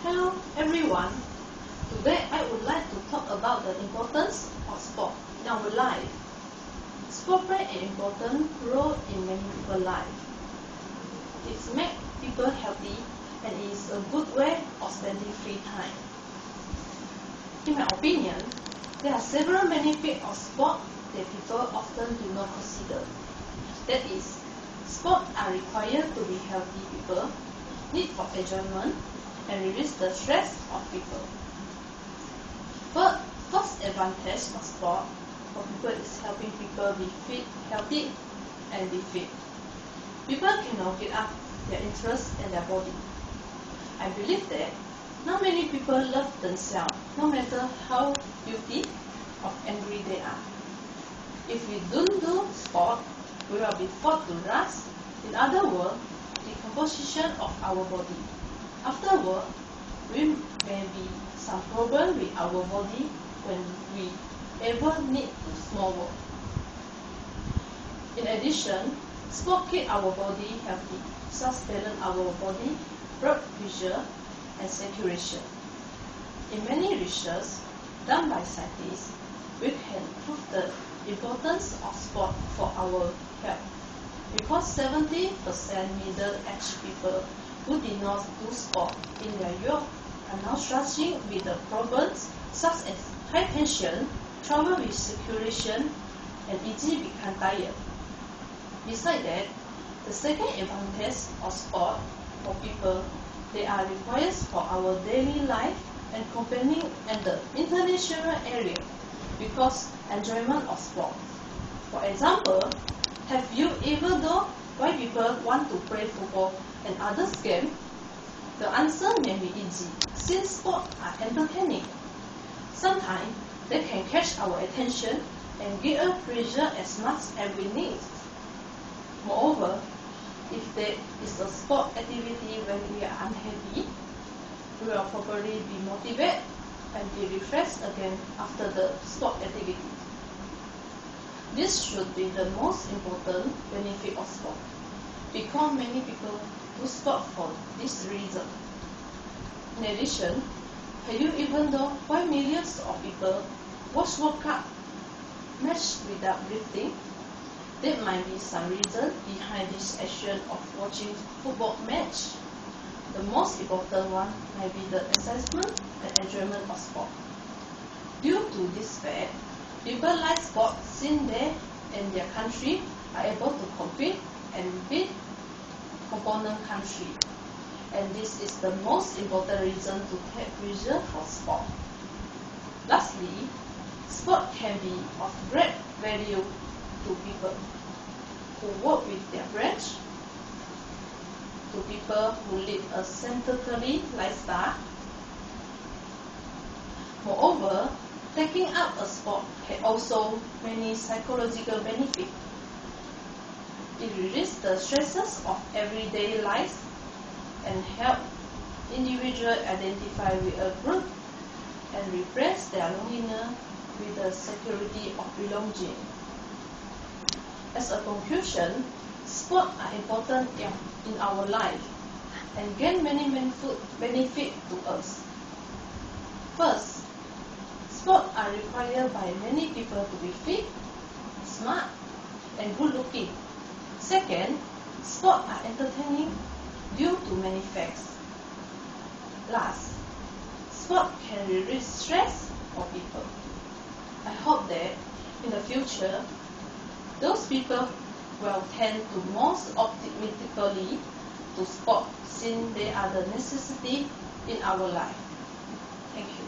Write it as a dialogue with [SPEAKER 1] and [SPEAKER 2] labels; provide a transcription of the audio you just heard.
[SPEAKER 1] Hello everyone. Today I would like to talk about the importance of sport in our life. Sport plays an important role in many people's lives. It makes people healthy and is a good way of spending free time. In my opinion, there are several benefits of sport that people often do not consider. That is, sports are required to be healthy people, need for enjoyment, and release the stress of people. First advantage of sport for people is helping people be fit, healthy, and be fit. People cannot give up their interest in their body. I believe that not many people love themselves, no matter how beauty or angry they are. If we don't do sport, we will be forced to rust. In other words, decomposition of our body. Afterward, we may be some problem with our body when we ever need to small work. In addition, sport keep our body healthy, thus balance our body, blood pressure, and circulation. In many research done by scientists, we can prove the importance of sport for our health. Because 70% middle-aged people who did not do sport in their youth are now struggling with the problems such as high tension, trouble with circulation, and easily become tired. Besides that, the second advantage of sport for people, they are required for our daily life and company and the international area because enjoyment of sport. For example, have you ever known why people want to play football and other games? The answer may be easy, since sports are entertaining. Sometimes they can catch our attention and give us pleasure as much as we need. Moreover, if there is a sport activity when we are unhappy, we will probably be motivated and be refreshed again after the sport activity. This should be the most important benefit of sport, because many people do sport for this reason. In addition, have you even known why millions of people watch World Cup match without lifting? There might be some reason behind this action of watching football match. The most important one might be the excitement and enjoyment of sport. Due to this fact, people like sport since they and their country are able to compete and beat opponent country. And this is the most important reason to take pleasure for sport. Lastly, sport can be of great value to people who work with their brains, to people who live a sedentary lifestyle. Moreover, taking up a sport has also many psychological benefits. It releases the stresses of everyday life and help individuals identify with a group and replace their loneliness with the security of belonging. As a conclusion, sports are important in our life and gain many benefits to us. First, sports are required by many people to be fit, smart, and good looking. Second, sports are entertaining due to many facts. Last, sport can release stress for people. I hope that in the future, those people will tend to most optimistically to sport since they are the necessity in our life. Thank you.